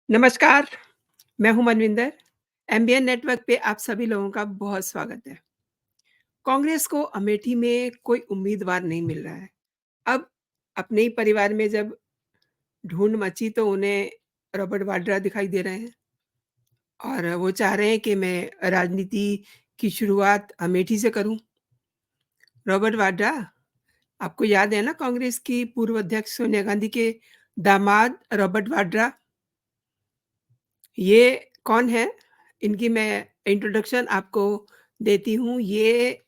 नमस्कार, मैं हूँ मनविंदर। एमबीएन नेटवर्क पे आप सभी लोगों का बहुत स्वागत है। कांग्रेस को अमेठी में कोई उम्मीदवार नहीं मिल रहा है। अब अपने ही परिवार में जब ढूँढ मची तो उन्हें रॉबर्ट वाड्रा दिखाई दे रहे हैं और वो चाह रहे हैं कि मैं राजनीति की शुरुआत अमेठी से करूँ। रॉबर्ट वाड्रा, आपको याद है ना कांग्रेस की पूर्व अध्यक्ष सोनिया गांधी के दामाद रॉबर्ट वाड्रा? ये कौन है? इनकी मैं इंट्रोडक्शन आपको देती हूँ। ये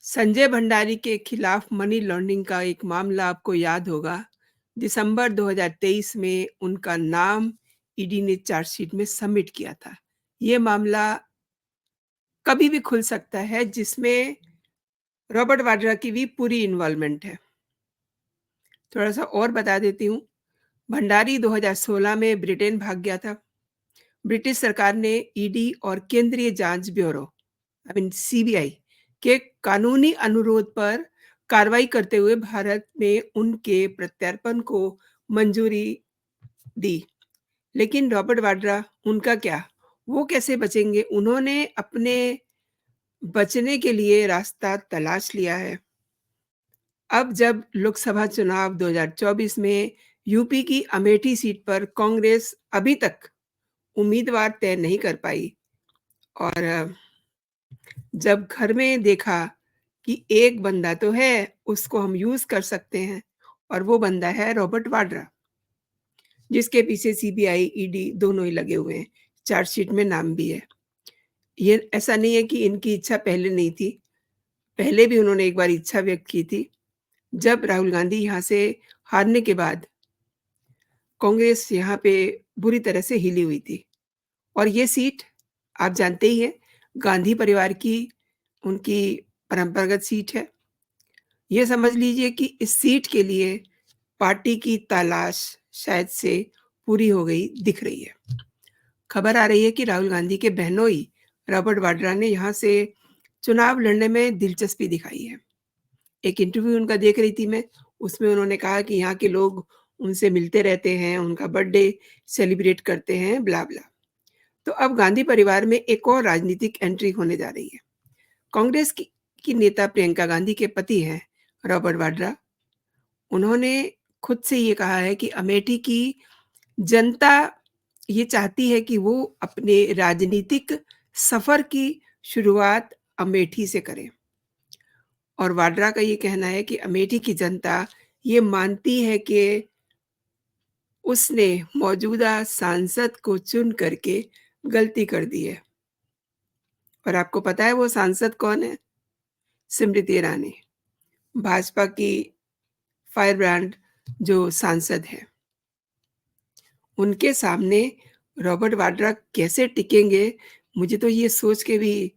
संजय भंडारी के खिलाफ मनी लॉन्ड्रिंग का एक मामला आपको याद होगा। दिसंबर 2023 में उनका नाम ईडी ने चार्जशीट में सबमिट किया था। ये मामला कभी भी खुल सकता है जिसमें रॉबर्ट वाड्रा की भी पूरी इन्वॉल्वमेंट है। थोड़ा-सा और बता देती हूँ। भंडारी 2016 में ब्रिटेन भाग गया था। ब्रिटिश सरकार ने ईडी और केंद्रीय जांच ब्यूरो सीबीआई के कानूनी अनुरोध पर कार्रवाई करते हुए भारत में उनके प्रत्यर्पण को मंजूरी दी। लेकिन रॉबर्ट वाड्रा, उनका क्या? वो कैसे बचेंगे? उन्होंने अपने बचने के लिए रास्ता तलाश लिया है। अब जब लोकसभा चुनाव 2024 में यूपी की अमेठी सीट पर कांग्रेस अभी तक उम्मीदवार तय नहीं कर पाई और जब घर में देखा कि एक बंदा तो है, उसको हम यूज़ कर सकते हैं और वो बंदा है रॉबर्ट वाड्रा, जिसके पीछे सीबीआई, ईडी दोनों ही लगे हुए हैं। चार्जशीट में नाम भी है। ये ऐसा नहीं है कि इनकी इच्छा पहले नहीं थी, पहले भी उन्होंने एक बार इच्छा व्यक्त की थी। जब राहुल गांधी यहाँ से हारने के बाद कांग्रेस यहाँ पे बुरी तरह से हिली हुई थी और ये सीट आप जानते ही हैं, गांधी परिवार की उनकी परंपरागत सीट है। ये समझ लीजिए कि इस सीट के लिए पार्टी की तलाश शायद से पूरी हो गई दिख रही है। खबर आ रही है कि राहुल गांधी के बहनोई रॉबर्ट वाड्रा ने यहाँ से चुनाव लड़ने में दिलचस्पी दिखाई है। एक इंटरव्यू उनका देख रही थी मैं, उसमें उन्होंने कहा कि यहाँ के लोग उनसे मिलते रहते हैं, उनका बर्थडे सेलिब्रेट करते हैं, ब्ला-ब्ला। तो अब गांधी परिवार में एक और राजनीतिक एंट्री होने जा रही है। कांग्रेस की नेता प्रियंका गांधी के पति हैं रॉबर्ट वाड्रा। उन्होंने खुद से ये कहा है कि अमेठी की जनता ये चाहती है कि वो अपने राजनीतिक सफ़र की शुरुआत अमेठी से करें और वाड्रा का ये कहना है कि अमेठी की जनता ये मानती है कि उसने मौजूदा सांसद को चुन करके गलती कर दी है और आपको पता है वो सांसद कौन है? स्मृति ईरानी, भाजपा की फायर ब्रांड जो सांसद हैं। उनके सामने रॉबर्ट वाड्रा कैसे टिकेंगे, मुझे तो ये सोच के भी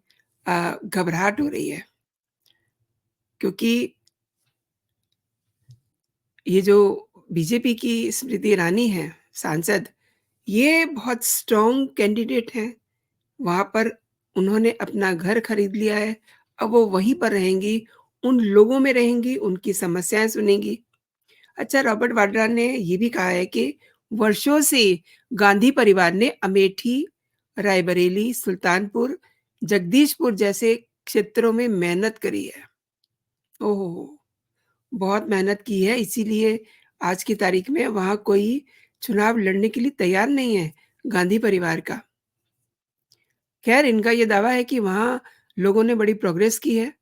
घबराहट हो रही है। क्योंकि ये जो बीजेपी की स्मृति ईरानी हैं, सांसद, ये बहुत स्ट्रॉन्ग कैंडिडेट हैं। वहाँ पर उन्होंने अपना घर खरीद लिया है, अब वो वहीं पर रहेंगी, उन लोगों में रहेंगी, उनकी समस्याएँ सुनेंगी। अच्छा, रॉबर्ट वाड्रा ने ये भी कहा है कि वर्षों से गांधी परिवार ने अमेठी, रायबरेली, सुल्तानपुर, जगदीशपुर जैसे क्षेत्रों में मेहनत करी है। ओह हो हो! बहुत मेहनत की है, इसीलिए आज की तारीख में वहाँ कोई चुनाव लड़ने के लिए तैयार नहीं है, गांधी परिवार का। खैर, इनका ये दावा है कि वहाँ लोगों ने बड़ी प्रोग्रेस की है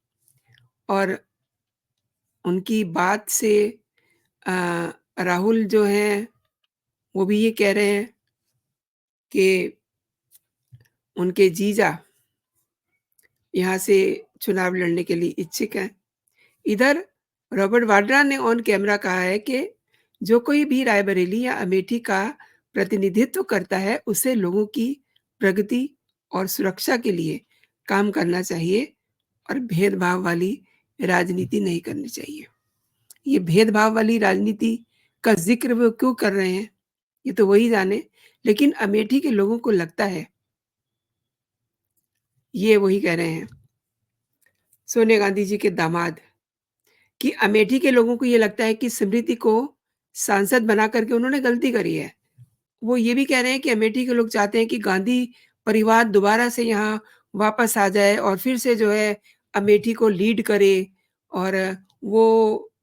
और उनकी बात से अ, राहुल जो हैं, वो भी ये कह रहे हैं कि उनके जीजा यहाँ से चुनाव लड़ने के लिए इच्छुक हैं। इधर रॉबर्ट वाड्रा ने ऑन कैमरा कहा है कि जो कोई भी रायबरेली या अमेठी का प्रतिनिधित्व करता है, उसे लोगों की प्रगति और सुरक्षा के लिए काम करना चाहिए और भेदभाव वाली राजनीति नहीं करनी चाहिए। ये भेदभाव वाली राजनीति का ज़िक्र वो क्यों कर रहे हैं, ये तो वही जाने। लेकिन अमेठी के लोगों को लगता है, ये वही कह रहे हैं, सोनिया गांधी जी के दामाद, कि अमेठी के लोगों को ये लगता है कि स्मृति को सांसद बना करके उन्होंने गलती करी है वो ये भी कह रहे हैं कि अमेठी के लोग चाहते हैं कि गांधी परिवार दोबारा से यहाँ वापस आ जाए और फिर से जो है अमेठी को लीड करे और वो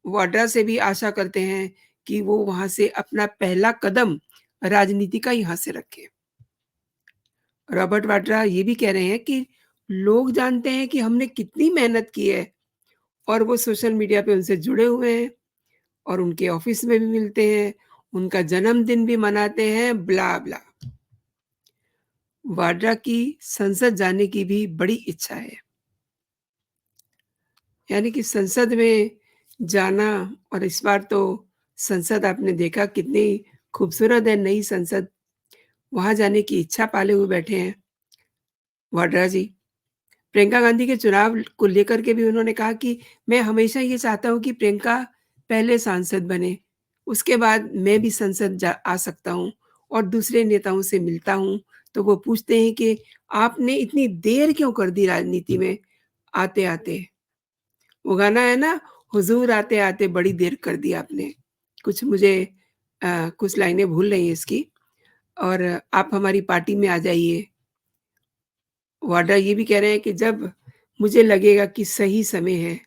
वाड्रा से भी आशा करते हैं कि वो वहाँ से अपना पहला कदम राजनीति का यहाँ से रखें। रॉबर्ट वाड्रा ये भी कह रहे हैं कि लोग जानते हैं कि हमने कितनी मेहनत की है और वो सोशल मीडिया पे उनसे जुड़े हुए हैं और उनके ऑफिस में भी मिलते हैं, उनका जन्मदिन भी मनाते हैं, ब्ला-ब्ला। वाड्रा की संसद जाने की भी बड़ी इच्छा है। यानी कि संसद में जाना और इस बार तो संसद आपने देखा कितनी खूबसूरत है नई संसद, वहाँ जाने की इच्छा पाले हुए बैठे हैं वाड्रा जी। प्रियंका गांधी के चुनाव को लेकर के भी उन्होंने कहा कि मैं हमेशा ये चाहता हूँ कि प्रियंका पहले सांसद बने, उसके बाद मैं भी संसद जा आ सकता हूँ और दूसरे नेताओं से मिलता हूँ, तो वो पूछते हैं कि आपने इतनी देर क्यों कर दी राजनीति में आते-आते? वो गाना है ना, हुज़ूर आते-आते बड़ी देर कर दी आपने। कुछ मुझे कुछ लाइनें भूल रही हैं इसकी और आप हमारी पार्टी में आ जाइए। वाड्रा ये भी कह रहे हैं कि जब मुझे लगेगा कि सही समय है,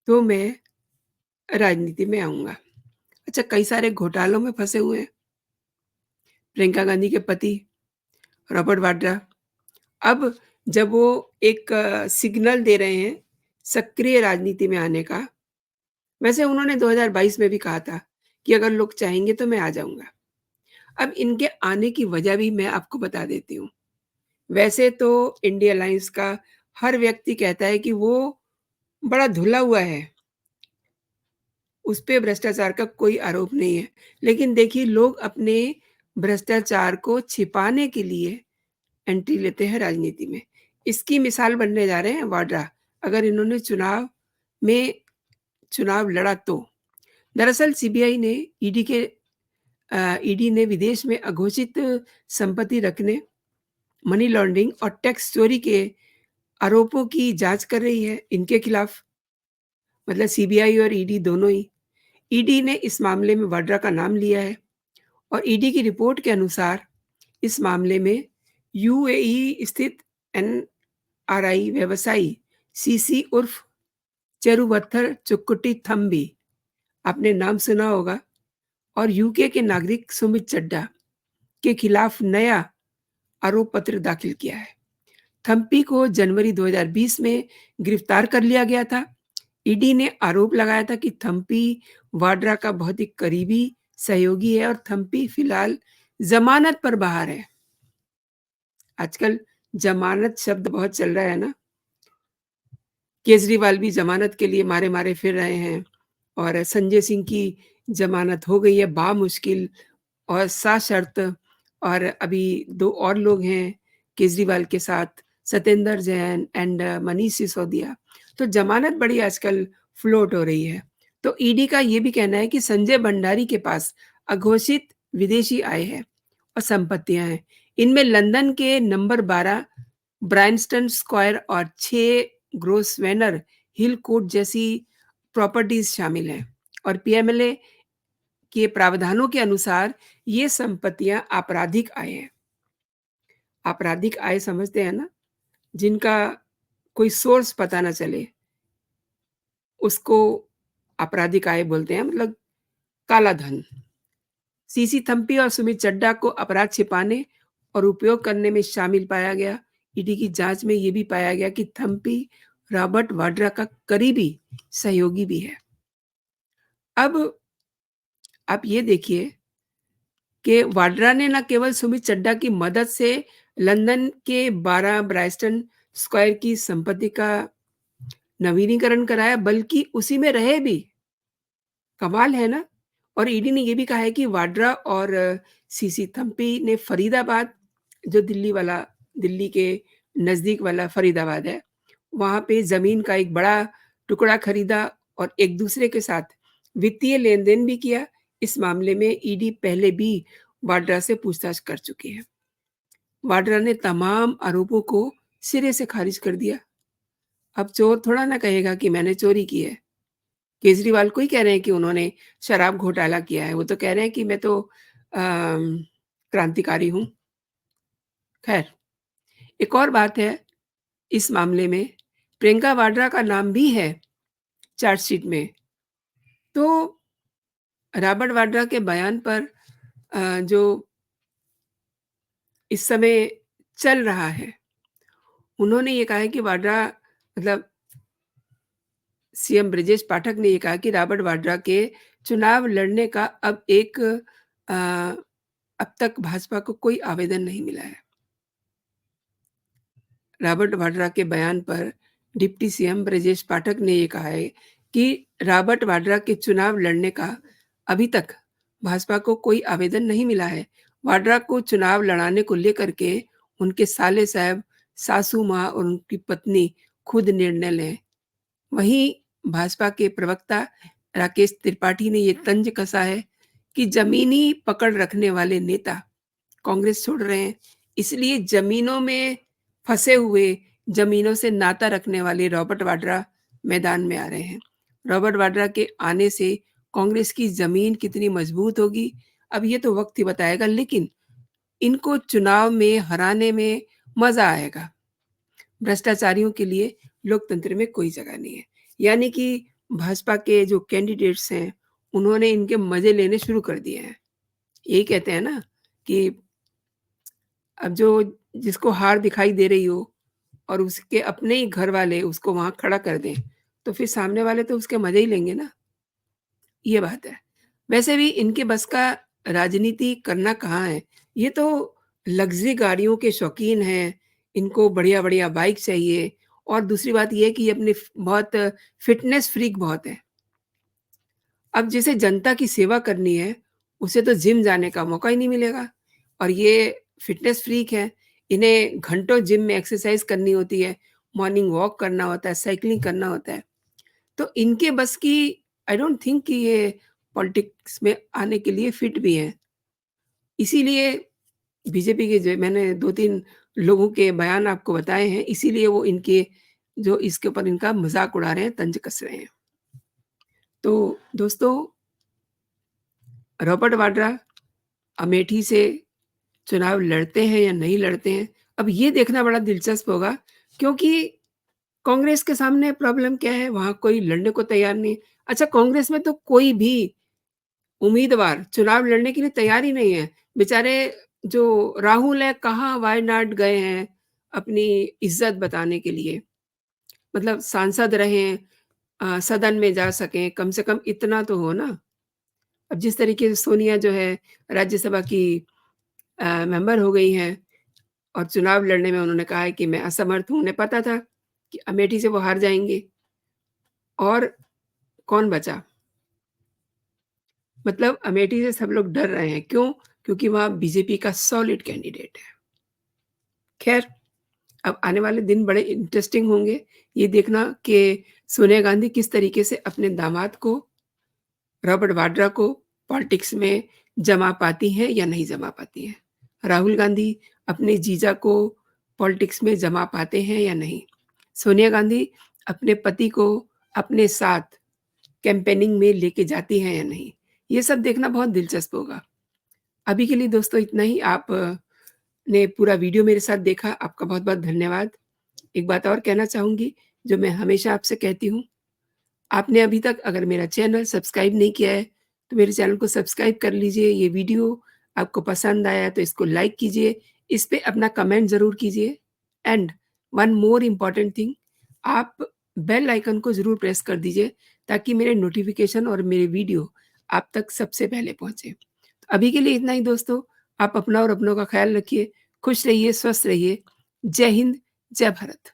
तो मैं राजनीति में आऊँगा। अच्छा, कई सारे घोटालों में फँसे हुए हैं प्रियंका गांधी के पति रॉबर्ट वाड्रा। अब जब वो एक सिग्नल दे रहे हैं सक्रिय राजनीति में आने का, वैसे उन्होंने 2022 में भी कहा था कि अगर लोग चाहेंगे तो मैं आ जाऊँगा। अब इनके आने की वजह भी मैं आपको बता देती हूँ। वैसे तो इंडिया अलायंस का हर व्यक्ति कहता है कि वो बड़ा धुला हुआ है, उस पे भ्रष्टाचार का कोई आरोप नहीं है। लेकिन देखिए लोग अपने भ्रष्टाचार को छिपाने के लिए एंट्री लेते हैं राजनीति में। इसकी मिसाल बनने जा रहे हैं वाड्रा, अगर इन्होंने में चुनाव लड़ा तो। दरअसल सीबीआई ने ईडी ने विदेश में अघोषित संपत्ति रखने, मनी लॉन्ड्रिंग और टैक्स चोरी के आरोपों की जाँच कर रही है इनके खिलाफ, मतलब सीबीआई और ईडी दोनों ही। ईडी ने इस मामले में वाड्रा का नाम लिया है और ईडी की रिपोर्ट के अनुसार इस मामले में यूएई स्थित एनआरआई व्यवसायी सीसी उर्फ चेरुवत्थर चुक्कुटी थम्बी, आपने नाम सुना होगा, और यूके के नागरिक सुमित चड्ढा के खिलाफ नया आरोप पत्र दाखिल किया है। थम्पी को जनवरी 2020 में गिरफ्तार कर लिया गया था। ईडी ने आरोप लगाया था कि थम्पी वाड्रा का बहुत ही करीबी सहयोगी है और थम्पी फिलहाल जमानत पर बाहर है। आजकल जमानत शब्द बहुत चल रहा है ना, केजरीवाल भी जमानत के लिए मारे-मारे फिर रहे हैं और संजय सिंह की जमानत हो गई है बामुश्किल और सशर्त, और अभी 2 और लोग हैं केजरीवाल के साथ, सत्येंद्र जैन एंड मनीष सिसोदिया। तो ज़मानत बड़ी आजकल फ्लोट हो रही है। तो ईडी का ये भी कहना है कि संजय भंडारी के पास अघोषित विदेशी आय है और संपत्तियाँ हैं। इनमें लंदन के नंबर 12 ब्रायन्स्टन स्क्वायर और 6 ग्रोसवेनर हिल कोर्ट जैसी प्रॉपर्टीज़ शामिल हैं और पीएमएलए के प्रावधानों के अनुसार ये संपत्तियाँ आपराधिक आय हैं। आपराधिक आय समझते हैं ना? जिनका कोई सोर्स पता ना चले, उसको आपराधिक आय बोलते हैं, मतलब काला धन। सीसी थम्पी और सुमित चड्ढा को अपराध छिपाने और उपयोग करने में शामिल पाया गया। ईडी की जाँच में ये भी पाया गया कि थम्पी रॉबर्ट वाड्रा का करीबी सहयोगी भी है। अब आप ये देखिए कि वाड्रा ने न केवल सुमित चड्ढा की मदद से लंदन के 12 ब्रायस्टन स्क्वायर की संपत्ति का नवीनीकरण कराया, बल्कि उसी में रहे भी। कमाल है ना? और ईडी ने ये भी कहा है कि वाड्रा और सीसी थम्पी ने फरीदाबाद, जो दिल्ली के नज़दीक वाला फरीदाबाद है, वहाँ पे ज़मीन का एक बड़ा टुकड़ा खरीदा और एक-दूसरे के साथ वित्तीय लेन-देन भी किया। इस मामले में ईडी पहले भी वाड्रा से पूछताछ कर चुकी है। वाड्रा ने तमाम आरोपों को सिरे से खारिज कर दिया। अब चोर थोड़ा ना कहेगा कि मैंने चोरी की है। केजरीवाल को ही कह रहे हैं कि उन्होंने शराब घोटाला किया है। वो तो कह रहे हैं कि मैं तो अम, क्रांतिकारी हूँ। ख़ैर, एक और बात है इस मामले में, प्रियंका वाड्रा का नाम भी है चार्जशीट में। तो रॉबर्ट वाड्रा के बयान पर जो इस समय चल रहा है, उन्होंने ये कहा है कि वाड्रा मतलब सीएम ब्रजेश पाठक ने ये कहा कि रॉबर्ट वाड्रा के चुनाव लड़ने का अ, अब तक भाजपा को कोई आवेदन नहीं मिला है। रॉबर्ट वाड्रा के बयान पर डिप्टी सीएम ब्रजेश पाठक ने ये कहा है कि रॉबर्ट वाड्रा के चुनाव लड़ने का अभी तक भाजपा को कोई आवेदन नहीं मिला है। वाड्रा को चुनाव लड़ाने को लेकर के उनके साले साहब, सासू माँ और उनकी पत्नी खुद निर्णय लें। वहीं भाजपा के प्रवक्ता राकेश त्रिपाठी ने ये तंज कसा है कि जमीनी पकड़ रखने वाले नेता कांग्रेस छोड़ रहे हैं, इसलिए जमीनों में फँसे हुए, जमीनों से नाता रखने वाले रॉबर्ट वाड्रा मैदान में आ रहे हैं। रॉबर्ट वाड्रा के आने से कांग्रेस की ज़मीन कितनी मजबूत होगी, अब ये तो वक़्त ही बताएगा, लेकिन इनको चुनाव में हराने में मज़ा आएगा। भ्रष्टाचारियों के लिए लोकतंत्र में कोई जगह नहीं है। यानी कि भाजपा के जो कैंडिडेट्स हैं, उन्होंने इनके मज़े लेने शुरू कर दिए हैं। यही कहते हैं ना कि अब जो जिसको हार दिखाई दे रही हो और उसके अपने ही घर वाले उसको वहाँ खड़ा कर दें, तो फिर सामने वाले तो उसके मज़े ही लेंगे ना, ये बात है। वैसे भी इनके बस का राजनीति करना कहाँ है, ये तो लग्ज़री गाड़ियों के शौकीन हैं, इनको बढ़िया-बढ़िया बाइक चाहिए और दूसरी बात ये है कि ये अपने बहुत फ़िटनेस फ्रीक बहुत हैं। अब जिसे जनता की सेवा करनी है, उसे तो जिम जाने का मौका ही नहीं मिलेगा और ये फ़िटनेस फ्रीक हैं, इन्हें घंटों जिम में एक्सरसाइज़ करनी होती है, मॉर्निंग वॉक करना होता है, साइक्लिंग करना होता है। तो इनके बस की आई डोंट थिंक कि ये पॉलिटिक्स में आने के लिए फिट भी हैं। इसीलिए बीजेपी के जो मैंने 2-3 लोगों के बयान आपको बताए हैं, इसीलिए वो इनके जो इसके ऊपर इनका मज़ाक उड़ा रहे हैं, तंज कस रहे हैं। तो दोस्तों, रॉबर्ट वाड्रा अमेठी से चुनाव लड़ते हैं या नहीं लड़ते हैं, अब ये देखना बड़ा दिलचस्प होगा क्योंकि कांग्रेस के सामने प्रॉब्लम क्या है, वहाँ कोई लड़ने को तैयार नहीं है। अच्छा, कांग्रेस में तो कोई भी उम्मीदवार चुनाव लड़ने के लिए तैयार ही नहीं है। बेचारे जो राहुल हैं, कहाँ वायनाड गए हैं अपनी इज़्ज़त बताने के लिए। मतलब सांसद रहें, सदन में जा सकें, कम से कम इतना तो हो ना। अब जिस तरीके से सोनिया जो है राज्यसभा की मेंबर हो गई हैं और चुनाव लड़ने में उन्होंने कहा है कि मैं असमर्थ हूँ। उन्हें पता था कि अमेठी से वो हार जाएँगे और कौन बचा? मतलब अमेठी से सब लोग डर रहे हैं। क्यों? क्योंकि वहाँ बीजेपी का सॉलिड कैंडिडेट है। ख़ैर, अब आने वाले दिन बड़े इंटरेस्टिंग होंगे। ये देखना कि सोनिया गांधी किस तरीके से अपने दामाद को, रॉबर्ट वाड्रा को पॉलिटिक्स में जमा पाती हैं या नहीं जमा पाती हैं। राहुल गांधी अपने जीजा को पॉलिटिक्स में जमा पाते हैं या नहीं। सोनिया गांधी अपने पति को अपने साथ कैंपेनिंग में लेके जाती हैं या नहीं। ये सब देखना बहुत दिलचस्प होगा। अभी के लिए दोस्तों इतना ही। आप ने पूरा वीडियो मेरे साथ देखा, आपका बहुत-बहुत धन्यवाद। एक बात और कहना चाहूँगी, जो मैं हमेशा आपसे कहती हूँ, आपने अभी तक अगर मेरा चैनल सब्सक्राइब नहीं किया है, तो मेरे चैनल को सब्सक्राइब कर लीजिए। ये वीडियो आपको पसंद आया तो इसको लाइक कीजिए, इस पे अपना कमेंट ज़रूर कीजिए and one more important thing, आप बेल आइकन को ज़रूर प्रेस कर दीजिए ताकि मेरे नोटिफ़िकेशन और मेरे वीडियो आप तक सबसे पहले पहुँचे। अभी के लिए इतना ही दोस्तों, आप अपना और अपनों का ख़्याल रखिए, खुश रहिए, स्वस्थ रहिए। जय हिंद, जय भारत।